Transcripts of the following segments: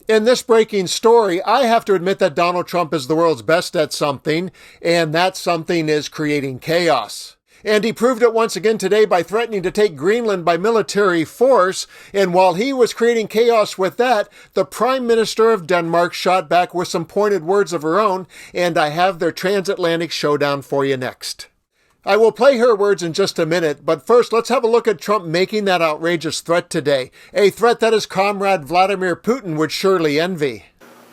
In this breaking story, I have to admit that Donald Trump is the world's best at something, and that something is creating chaos. And he proved it once again today by threatening to take Greenland by military force. And while he was creating chaos with that, the Prime Minister of Denmark shot back with some pointed words of her own, and I have their transatlantic showdown for you next. I will play her words in just a minute, but first let's have a look at Trump making that outrageous threat today, a threat that his comrade Vladimir Putin would surely envy.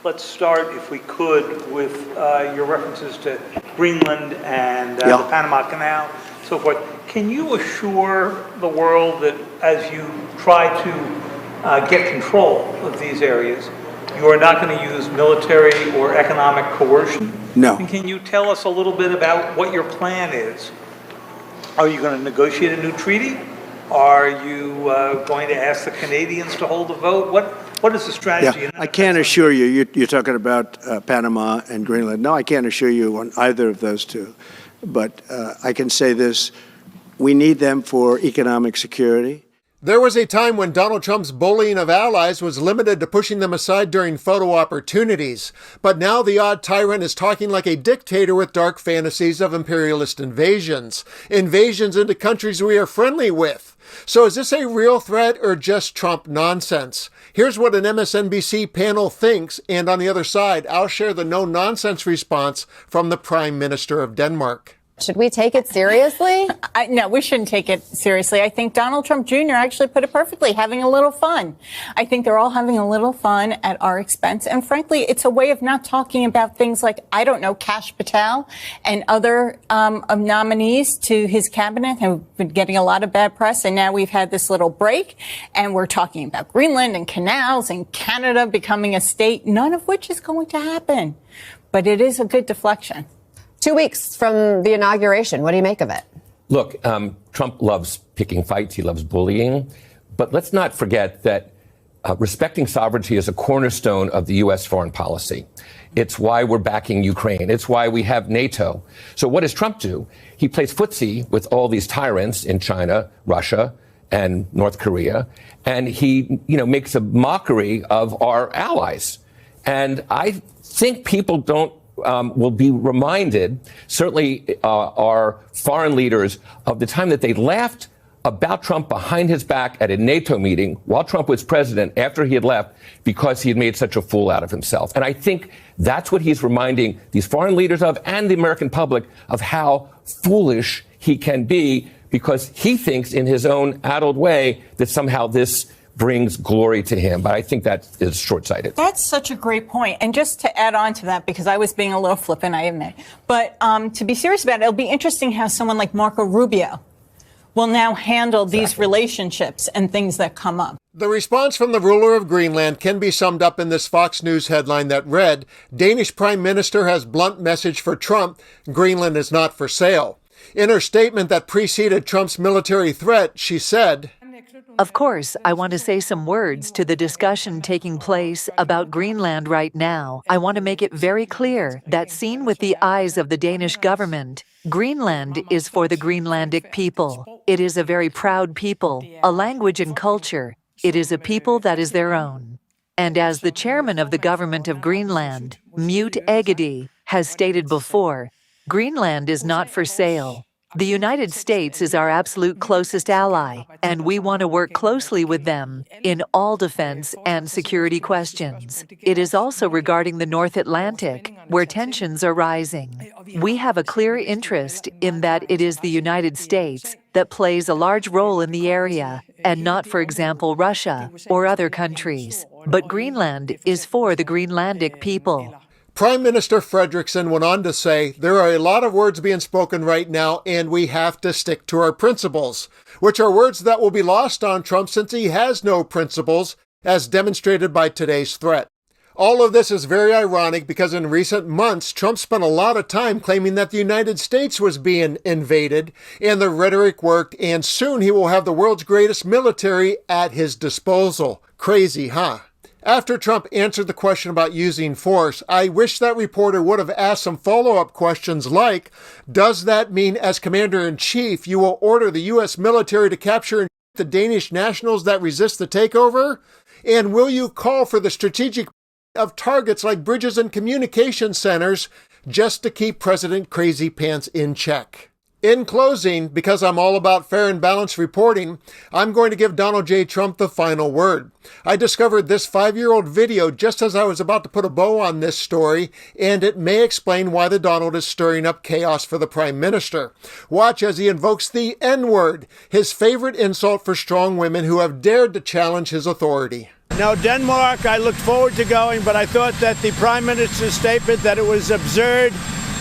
Let's start, if we could, with your references to Greenland and the Panama Canal, so forth. Can you assure the world that as you try to get control of these areas, you are not going to use military or economic coercion? No. And can you tell us a little bit about what your plan is? Are you going to negotiate a new treaty? Are you going to ask the Canadians to hold a vote? What is the strategy? Yeah, I can't assure you. You're talking about Panama and Greenland. No, I can't assure you on either of those two. But I can say this. We need them for economic security. There was a time when Donald Trump's bullying of allies was limited to pushing them aside during photo opportunities. But now the odd tyrant is talking like a dictator with dark fantasies of imperialist invasions. Invasions into countries we are friendly with. So is this a real threat or just Trump nonsense? Here's what an MSNBC panel thinks, and on the other side, I'll share the no-nonsense response from the Prime Minister of Denmark. Should we take it seriously? No, we shouldn't take it seriously. I think Donald Trump Jr. actually put it perfectly, having a little fun. I think they're all having a little fun at our expense. And frankly, it's a way of not talking about things like, I don't know, Kash Patel and other nominees to his cabinet have been getting a lot of bad press. And now we've had this little break and we're talking about Greenland and canals and Canada becoming a state, none of which is going to happen. But it is a good deflection. 2 weeks from the inauguration. What do you make of it? Look, Trump loves picking fights. He loves bullying. But let's not forget that respecting sovereignty is a cornerstone of the U.S. foreign policy. It's why we're backing Ukraine. It's why we have NATO. So what does Trump do? He plays footsie with all these tyrants in China, Russia, and North Korea. And he, makes a mockery of our allies. And I think people will be reminded, certainly our foreign leaders, of the time that they laughed about Trump behind his back at a NATO meeting while Trump was president after he had left because he had made such a fool out of himself. And I think that's what he's reminding these foreign leaders of and the American public of how foolish he can be because he thinks in his own addled way that somehow this brings glory to him. But I think that is short-sighted. That's such a great point. And just to add on to that, because I was being a little flippant, I admit. But to be serious about it, it'll be interesting how someone like Marco Rubio will now handle these relationships and things that come up. The response from the ruler of Greenland can be summed up in this Fox News headline that read, Danish Prime Minister has blunt message for Trump, Greenland is not for sale. In her statement that preceded Trump's military threat, she said, Of course, I want to say some words to the discussion taking place about Greenland right now. I want to make it very clear that seen with the eyes of the Danish government, Greenland is for the Greenlandic people. It is a very proud people, a language and culture. It is a people that is their own. And as the chairman of the government of Greenland, Mute Egede, has stated before, Greenland is not for sale. The United States is our absolute closest ally, and we want to work closely with them in all defense and security questions. It is also regarding the North Atlantic, where tensions are rising. We have a clear interest in that it is the United States that plays a large role in the area, and not, for example, Russia or other countries. But Greenland is for the Greenlandic people. Prime Minister Frederiksen went on to say, there are a lot of words being spoken right now, and we have to stick to our principles, which are words that will be lost on Trump since he has no principles, as demonstrated by today's threat. All of this is very ironic because in recent months, Trump spent a lot of time claiming that the United States was being invaded, and the rhetoric worked, and soon he will have the world's greatest military at his disposal. Crazy, huh? After Trump answered the question about using force, I wish that reporter would have asked some follow-up questions like, does that mean as Commander-in-Chief you will order the U.S. military to capture the Danish nationals that resist the takeover? And will you call for the strategic of targets like bridges and communication centers just to keep President Crazy Pants in check. In closing, because I'm all about fair and balanced reporting, I'm going to give Donald J. Trump the final word. I discovered this 5-year-old video just as I was about to put a bow on this story, and it may explain why the Donald is stirring up chaos for the Prime Minister. Watch as he invokes the N-word, his favorite insult for strong women who have dared to challenge his authority. Now, Denmark, I looked forward to going, but I thought that the Prime Minister's statement that it was absurd,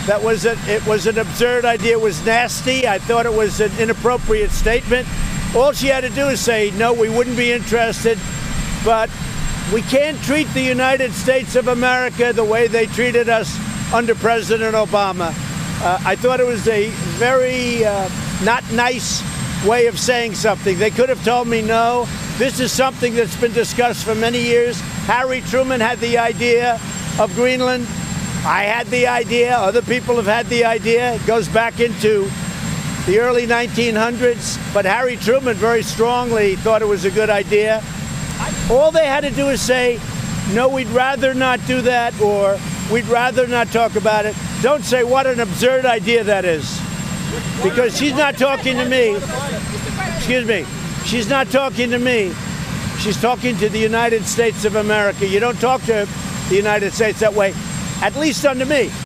it was an absurd idea, it was nasty. I thought it was an inappropriate statement. All she had to do is say, no, we wouldn't be interested, but we can't treat the United States of America the way they treated us under President Obama. I thought it was a very not nice way of saying something. They could have told me no. This is something that's been discussed for many years. Harry Truman had the idea of Greenland. I had the idea. Other people have had the idea. It goes back into the early 1900s. But Harry Truman very strongly thought it was a good idea. All they had to do is say, no, we'd rather not do that, or we'd rather not talk about it. Don't say what an absurd idea that is. Because she's not talking to me. Excuse me. She's not talking to me. She's talking to the United States of America. You don't talk to the United States that way, at least under me.